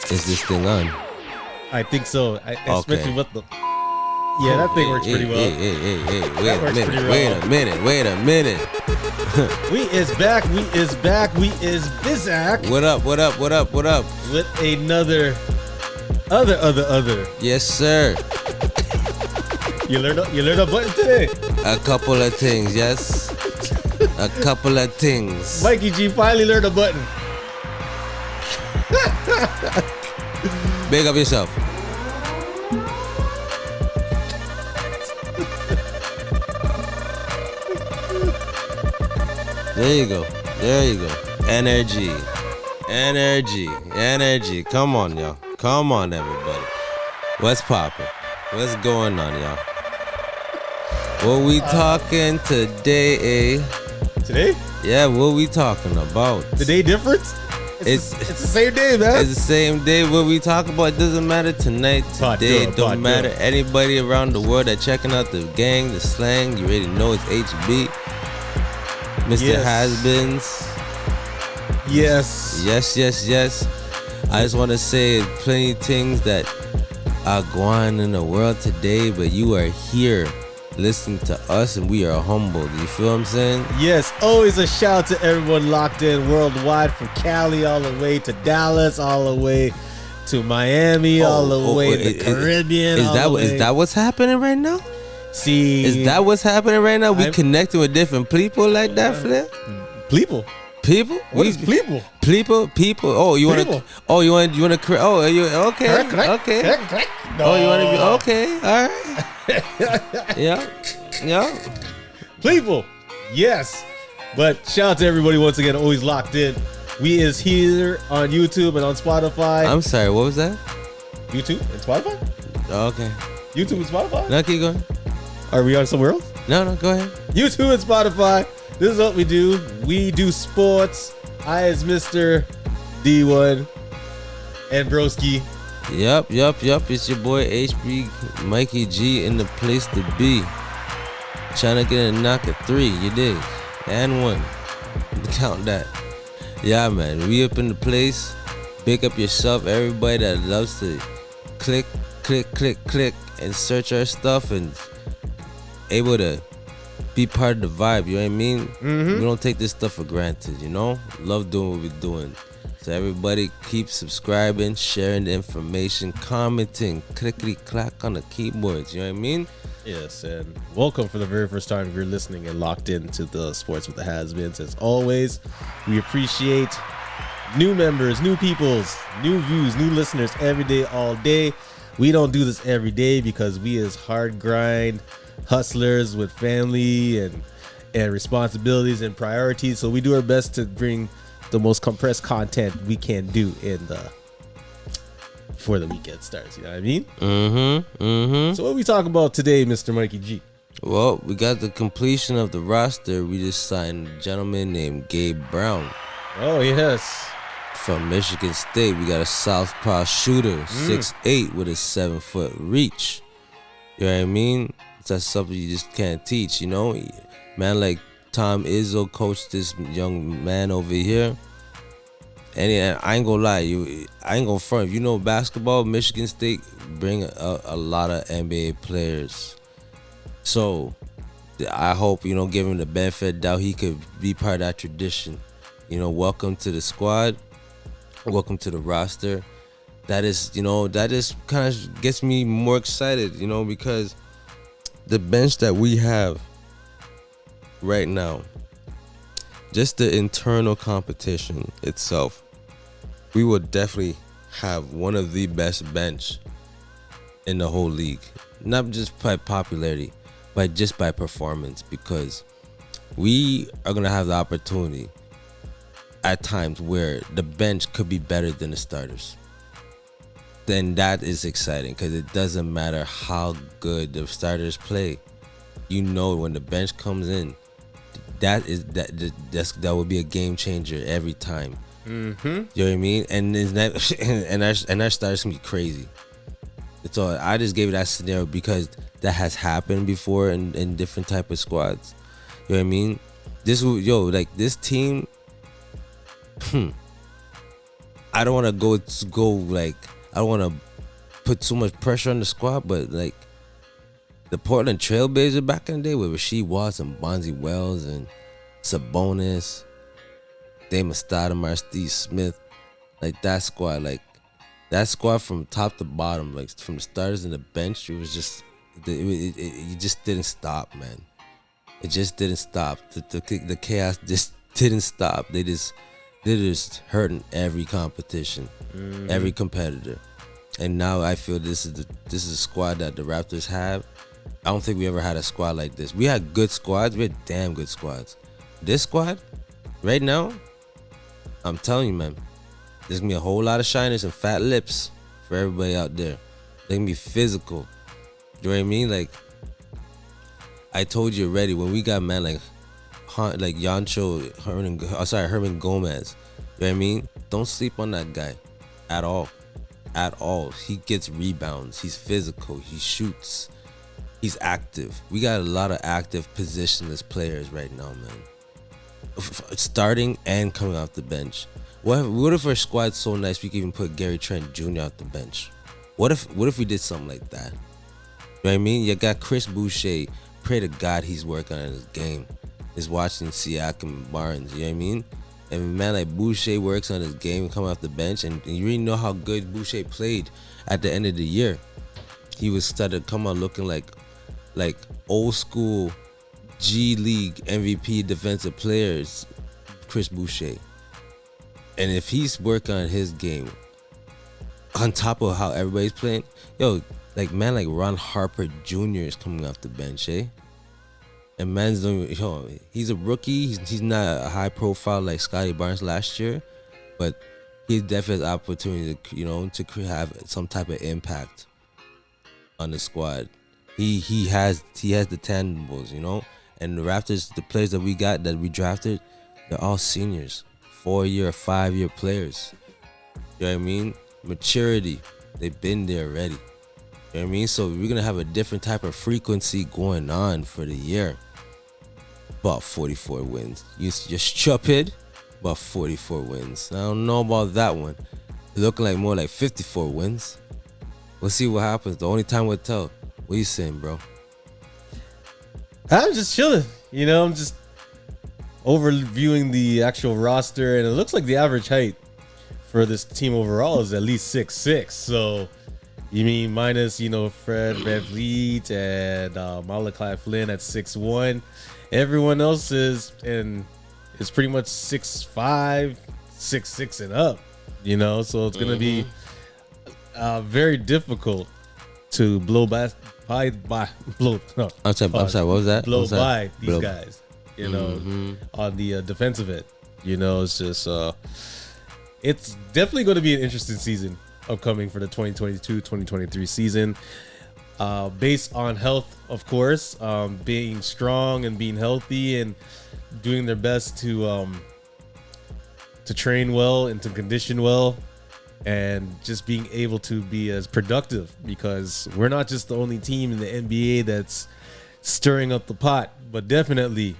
Is this thing on? I think so. Especially Okay. with the. Yeah, that thing works pretty well. Hey, That wait a minute. We is back. We is Bizak What up? with another other. Yes, sir. You learned a button today. A couple of things, yes. A couple of things. Mikey G finally learned a button. Big up yourself. There you go. Energy. Come on, y'all. Come on, everybody. What's poppin'? What's going on, y'all? What we talking today, eh? Today? Yeah, what we talking about? The day difference? It's the same day, man. It's the same day. What we talk about, it doesn't matter tonight, today, it don't matter. Anybody around the world that checking out the gang, the slang, you already know it's HB. Mr. Has-Beens. Yes. Yes. I just want to say plenty of things that are going in the world today, but you are here listening to us and we are humbled. You feel what I'm saying? Yes, always a shout out to everyone locked in worldwide, from Cali all the way to Dallas, all the way to Miami, all the way to the Caribbean. Is that what's happening right now? See, is that what's happening right now? We connecting with different people like that, Flip? People? What is people? People. Oh, you want to? Oh, you want to? Oh, are you okay? Okay. No. Oh, you want to be okay? All right. Yeah. People. Yes. But shout out to everybody once again, always locked in. We is here on YouTube and on Spotify. I'm sorry. What was that? YouTube and Spotify. Okay. YouTube and Spotify. No, keep going. Are we on somewhere else? No, go ahead. YouTube and Spotify. This is what we do. We do sports. I is Mr. D1 and Broski. Yup. It's your boy HB Mikey G in the place to be. Trying to get a knock at 3, you dig? And 1. Count that. Yeah, man. We up in the place. Big up yourself. Everybody that loves to click, and search our stuff and able to be part of the vibe, you know what I mean? Mm-hmm. We don't take this stuff for granted, you know? Love doing what we're doing. So everybody keep subscribing, sharing the information, commenting, clickety-clack on the keyboards, you know what I mean? Yes, and welcome for the very first time if you're listening and locked into the Sports with the Has-Beens. As always, we appreciate new members, new peoples, new views, new listeners every day, all day. We don't do this every day because we is hard grind hustlers with family and responsibilities and priorities, so we do our best to bring the most compressed content we can do before the weekend starts, you know what I mean? So what are we talking about today, Mr. Mikey G? Well, we got the completion of the roster. We just signed a gentleman named Gabe Brown. Oh yes, from Michigan State. We got a southpaw shooter, 6'8", with a 7-foot reach. You know what I mean? That's something you just can't teach, you know? Man like Tom Izzo coached this young man over here. And I ain't gonna lie, I ain't gonna front. If you know basketball, Michigan State bring a lot of NBA players. So I hope, you know, give him the benefit of the doubt, he could be part of that tradition. You know, welcome to the squad. Welcome to the roster. That is, you know, that is kind of gets me more excited, you know, because the bench that we have right now, just the internal competition itself, we will definitely have one of the best bench in the whole league. Not just by popularity, but just by performance, because we are going to have the opportunity at times where the bench could be better than the starters. Then that is exciting, because it doesn't matter how good the starters play. You know, when the bench comes in, that will be a game changer every time. Mm-hmm. You know what I mean? And our starters can be crazy. So I just gave that scenario because that has happened before in different type of squads. You know what I mean? This team. I don't want to go like I don't want to put too much pressure on the squad, but like the Portland Trailblazers back in the day with Rasheed Watts and Bonzi Wells and Sabonis, Damon Stoudemire, Steve Smith, like that squad from top to bottom, like from the starters and the bench, it was just it just didn't stop, man. It just didn't stop. The chaos just didn't stop. They're just hurting every competition, every competitor. And now I feel this is a squad that the Raptors have. I don't think we ever had a squad like this. We had good squads. We had damn good squads. This squad, right now, I'm telling you, man, there's gonna be a whole lot of shyness and fat lips for everybody out there. They're gonna be physical. You know what I mean? Like I told you already, when we got man like Herman Gomez. You know what I mean? Don't sleep on that guy at all. At all. He gets rebounds. He's physical. He shoots. He's active. We got a lot of active positionless players right now, man. Starting and coming off the bench. What if our squad's so nice we can even put Gary Trent Jr. out the bench? What if we did something like that? You know what I mean? You got Chris Boucher. Pray to God he's working on his game. He's watching Siakam and Barnes. You know what I mean? And a man like Boucher works on his game and come off the bench, and you really know how good Boucher played at the end of the year. He was started come out looking like old school G League MVP defensive players, Chris Boucher. And if he's working on his game, on top of how everybody's playing, like Ron Harper Jr. is coming off the bench, eh? And man's doing, he's a rookie. He's not a high profile like Scotty Barnes last year, but he definitely has opportunity to to have some type of impact on the squad. He has the tangibles, And the Raptors, the players that we drafted, they're all seniors, 4-year, 5-year players. You know what I mean? Maturity, they've been there already. You know what I mean? So we're gonna have a different type of frequency going on for the year. About 44 wins. You're stupid. About 44 wins. I don't know about that one. Looking like more like 54 wins. We'll see what happens. The only time will tell. What you saying, bro? I'm just chilling. I'm just overviewing the actual roster, and it looks like the average height for this team overall is at least 6'6". So you mean minus, Fred VanVleet and Malachi Flynn at 6'1". Everyone else is pretty much 6'5", 6'6" and up. So it's gonna be very difficult to blow by. I'm sorry. What was that? Blow by these guys. On the defensive end. It's just it's definitely going to be an interesting season upcoming for the 2022-2023 season. Based on health, of course, being strong and being healthy and doing their best to train well and to condition well, and just being able to be as productive, because we're not just the only team in the NBA that's stirring up the pot, but definitely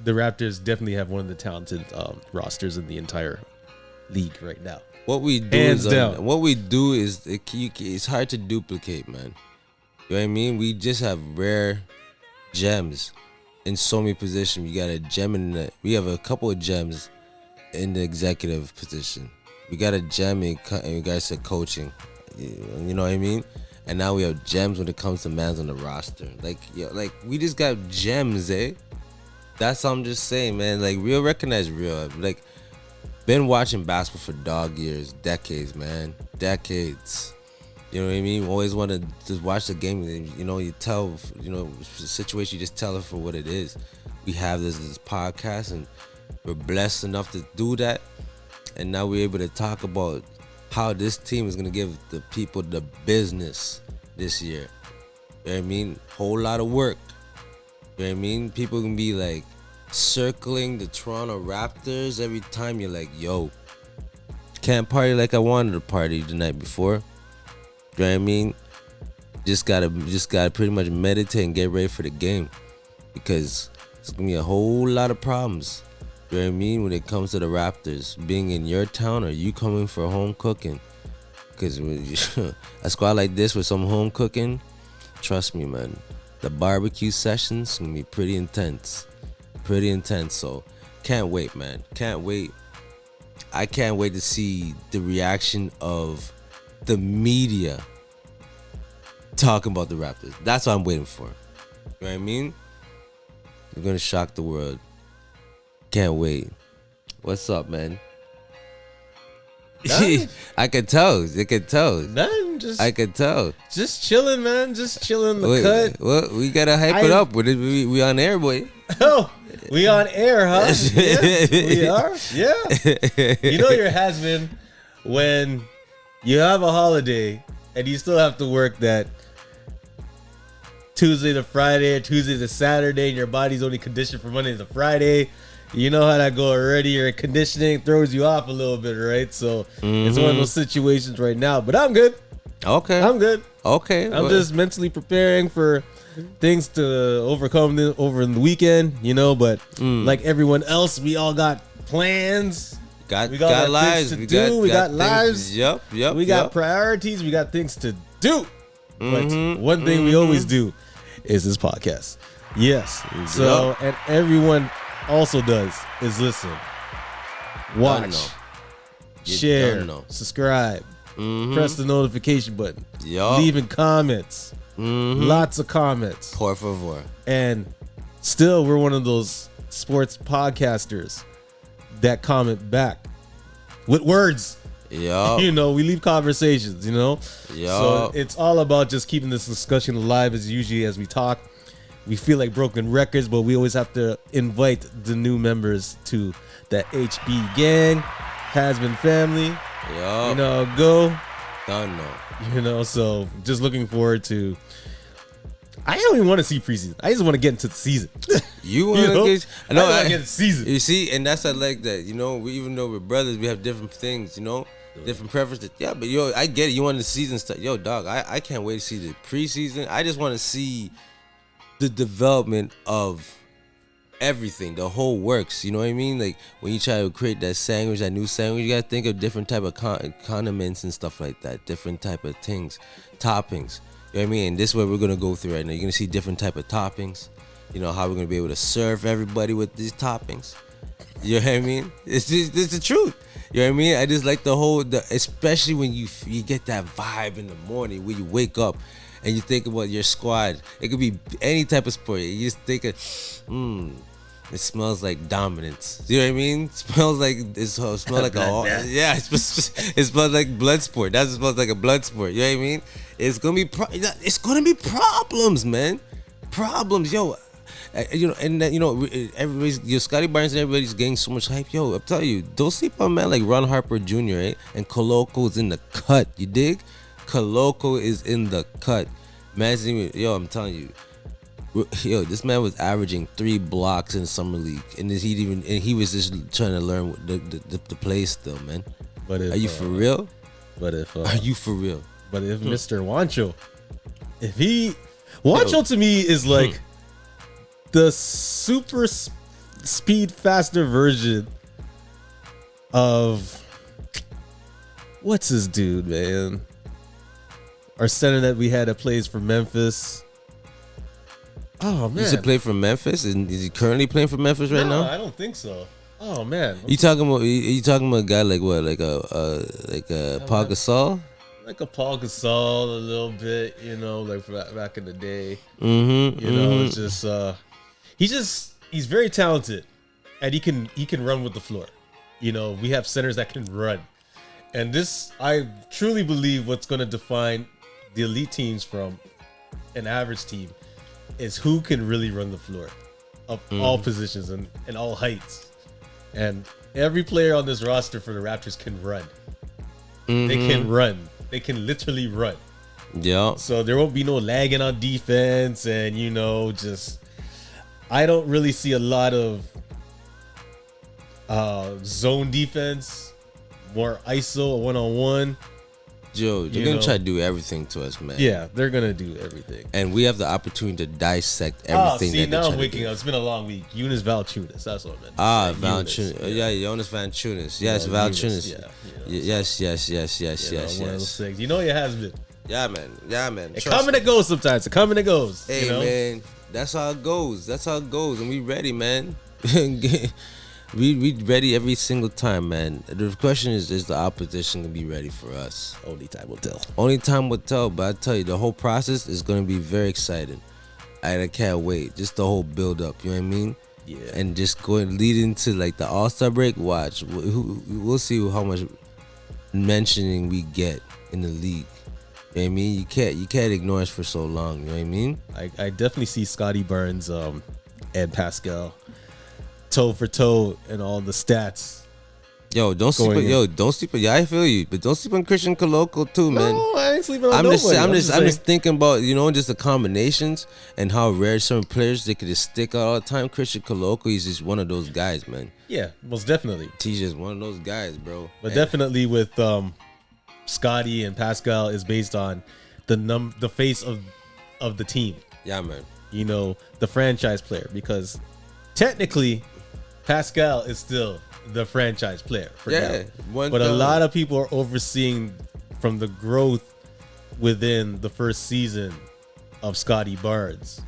the Raptors definitely have one of the talented rosters in the entire league right now. What we do is it's hard to duplicate, man. You know what I mean? We just have rare gems in so many positions. We got a gem we have a couple of gems in the executive position. We got a gem in regards to coaching. You know what I mean? And now we have gems when it comes to mans on the roster. Like we just got gems, eh? That's what I'm just saying, man. Like, real recognize real. Like, been watching basketball for dog years, decades, man. Decades. You know what I mean? Always want to just watch the game. You tell, the situation, you just tell it for what it is. We have this podcast, and we're blessed enough to do that. And now we're able to talk about how this team is going to give the people the business this year. You know what I mean? Whole lot of work. You know what I mean? People can be like circling the Toronto Raptors every time you're like, yo, can't party like I wanted to party the night before. You know what I mean? Just gotta pretty much meditate and get ready for the game, because It's gonna be a whole lot of problems. You know what I mean? When it comes to the Raptors being in your town, or you coming for home cooking? Because a squad like this with some home cooking, trust me, man, the barbecue sessions gonna be pretty intense. Pretty intense. So can't wait, man. Can't wait. I can't wait to see the reaction of the media talking about the Raptors. That's what I'm waiting for. You know what I mean? We're gonna shock the world. Can't wait. What's up, man? I could tell. You could tell. Nothing, I could tell. Just chilling, man. Just chilling. The Wait, cut. well, we gotta hype it up. We on air, boy. Oh, we on air, huh? Yes, we are. Yeah. You know your has-been when you have a holiday and you still have to work that Tuesday to Friday or Tuesday to Saturday, and your body's only conditioned for Monday to Friday. You know how that go already. Your conditioning throws you off a little bit, right? So it's one of those situations right now. But I'm good. Okay. I'm good. Okay. I'm just mentally preparing for things to overcome over the weekend, you know. But like everyone else, we all got plans. We got lives to do. We got lives. Yep. We got priorities. We got things to do. But one thing we always do is this podcast. Yes. So, and everyone also does is listen, watch, share, subscribe, press the notification button, leaving comments, lots of comments, por favor. And still, we're one of those sports podcasters that comment back with words. Yeah, you know, we leave conversations, you know. So it's all about just keeping this discussion alive as usually as we talk. We feel like broken records, but we always have to invite the new members to the HB gang, has been family. Yeah, you know, go. Done no. You know, so just looking forward to. I don't even want to see preseason. I just want to get into the season. You want to get? I want to get into season. You see, and that's I like that. You know, even though we're brothers, we have different things. You know, different preferences. Yeah, but yo, I get it. You want the season stuff. Yo, dog, I can't wait to see the preseason. I just want to see the development of everything, the whole works. You know what I mean? Like when you try to create that sandwich, that new sandwich, you gotta think of different type of condiments and stuff like that, different type of things, toppings. You know what I mean? And this is what we're gonna go through right now. You're gonna see different type of toppings. You know how we're gonna be able to serve everybody with these toppings. You know what I mean? It's the truth. You know what I mean? I just like especially when you get that vibe in the morning when you wake up. And you think about your squad. It could be any type of sport. You just think of, it smells like dominance. You know what I mean? It smells like it smells like it smells like blood sport. That's what it smells like, a blood sport. You know what I mean? It's gonna be problems, man. Problems, yo. You know, and you know, everybody's Scotty Barnes and everybody's getting so much hype. Yo, I'm telling you, don't sleep on man like Ron Harper Jr. And Coloco's in the cut. You dig? Coloco is in the cut. Man, yo, I'm telling you, yo, this man was averaging 3 blocks in summer league, and he was just trying to learn the play still, man. But are you for real? But if are you for real? But if Mr. Wancho, Wancho to me is like the super speed faster version of what's his dude, man? Our center that we had that plays for Memphis. Oh man, he used to play for Memphis, and is he currently playing for Memphis right now? I don't think so. Oh man, you talking about a guy like what, like a Paul Gasol? Like a Paul Gasol, a little bit, you know, like back in the day. You know, it's just he's very talented, and he can run with the floor. You know, we have centers that can run, and this I truly believe what's going to define the elite teams from an average team is who can really run the floor of all positions and all heights. And every player on this roster for the Raptors can run. They can run. They can literally run. Yeah. So there won't be no lagging on defense, and you know, just I don't really see a lot of zone defense, more ISO, one-on-one. Yo, they're gonna try to do everything to us, man. Yeah, they're gonna do everything. And we have the opportunity to dissect everything. See, now I'm waking up. It's been a long week. Eunice Valanciunas. That's what I meant. Valanciunas. Yeah, Jonas Valanciunas. Yes, Valanciunas. Yes. One of those things. You know it has been. Yeah, man. It come and it goes sometimes. It come and it goes. Hey, man, that's how it goes. And we ready, man. we ready every single time, man. The question is the opposition gonna be ready for us? Only time will tell. But I tell you, the whole process is gonna be very exciting. I can't wait. Just the whole build up. You know what I mean? Yeah. And just going lead into like the All-Star break. Watch, we'll see how much mentioning we get in the league. You know what I mean? You can't ignore us for so long. You know what I mean? I definitely see Scotty Barnes and Pascal toe for toe and all the stats. Don't sleep. Yeah, I feel you, but don't sleep on Christian Koloko too, man. No, I ain't sleeping on nobody. I'm just thinking about just the combinations and how rare some players they could just stick out all the time. Christian Koloko, he's just one of those guys, man. Yeah, most definitely. He's just one of those guys, bro. But definitely with Scotty and Pascal is based on the face of the team. Yeah, man. The franchise player, because technically Pascal is still the franchise player for now. But a lot of people are overseeing from the growth within the first season of Scotty Barnes.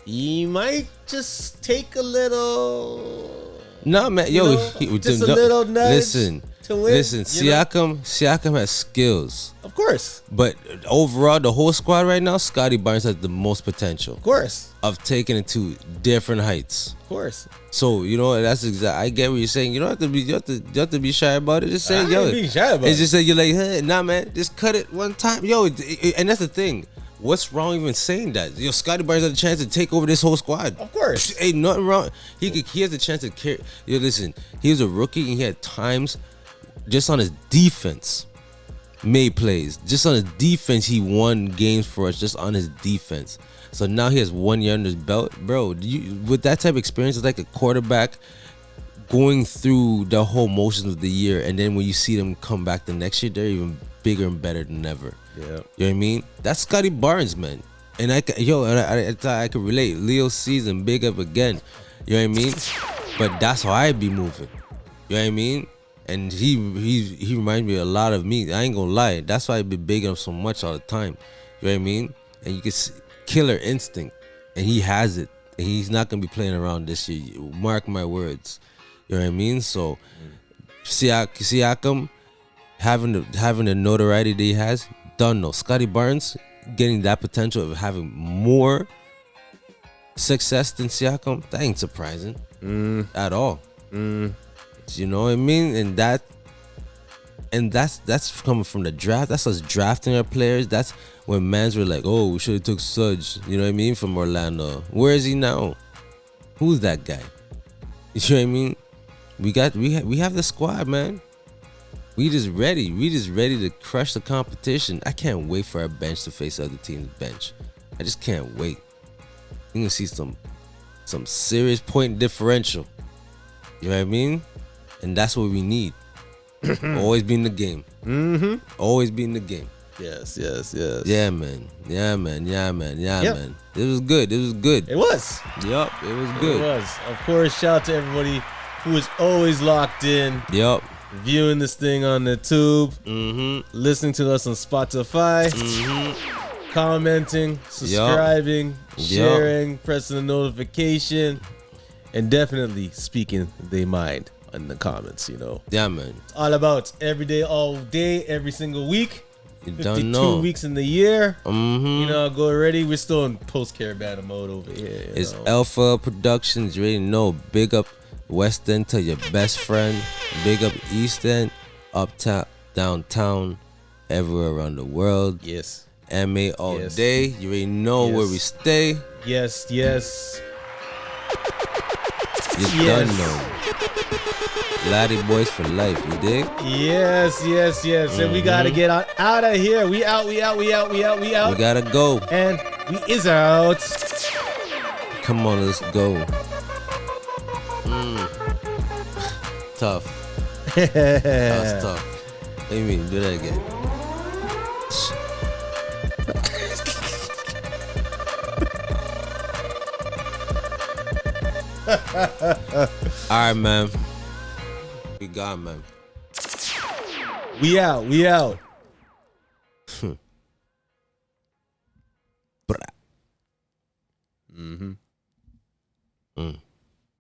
He might just take a little. No, man. Just a little nudge. Listen. Siakam has skills, of course. But overall, the whole squad right now, Scotty Barnes has the most potential, of course, of taking it to different heights. Of course. So that's exact. I get what you're saying. You don't have to be. You have to be shy about it. Just say, being shy about it's just say you're like, hey, nah, man. Just cut it one time, and that's the thing. What's wrong even saying that? Scotty Barnes has a chance to take over this whole squad. Of course. Ain't nothing wrong. He has a chance to carry. Listen, he was a rookie and he had times just on his defense made plays. Just on his defense, he won games for us just on his defense. So now he has 1 year under his belt. Bro, with that type of experience, it's like a quarterback going through the whole motions of the year, and then when you see them come back the next year, they're even bigger and better than ever. Yeah. You know what I mean? That's Scotty Barnes, man. And I could relate. Leo season, big up again. You know what I mean? But that's how I be moving. You know what I mean? And he reminds me a lot of me. I ain't gonna lie. That's why I be bigging him so much all the time. You know what I mean? And you can see killer instinct, and he has it. And he's not gonna be playing around this year. Mark my words. You know what I mean? So Siakam having the notoriety that he has, done no. Scotty Barnes getting that potential of having more success than Siakam, that ain't surprising at all. You know what I mean? And that's coming from the draft. That's us drafting our players. That's when mans were like, oh, we should have took Sudge, you know what I mean, from Orlando. Where is he now? Who's that guy? You know what I mean? We have the squad, man. We just ready to crush the competition. I can't wait for our bench to face other teams' bench. I just can't wait. You're gonna see some serious point differential. You know what I mean? And that's what we need. Always be in the game. Always be in the game. Yes. Yeah, man. Man. It was good. It was. Yup, it was good. It was. Of course, shout out to everybody who is always locked in. Yup. Viewing this thing on the tube. Listening to us on Spotify. Commenting, subscribing, sharing, pressing the notification, and definitely speaking their mind in the comments, Yeah, man. It's all about every day, all day, every single week. You 52 don't know. weeks in the year. Go already. We're still in post-caravana mode over here. It's Alpha Productions. You already know. Big up West End to your best friend. Big up East End, uptown, downtown, everywhere around the world. Yes. MA all day. You already know where we stay. Yes. You done know. Laddie boys for life, you dig? Yes. And we gotta get out of here. We out. We gotta go. And we is out. Come on, let's go. Tough. That was tough. What do you mean? Do that again. right, man. We gone, man. We out. Bruh. Mm-hmm.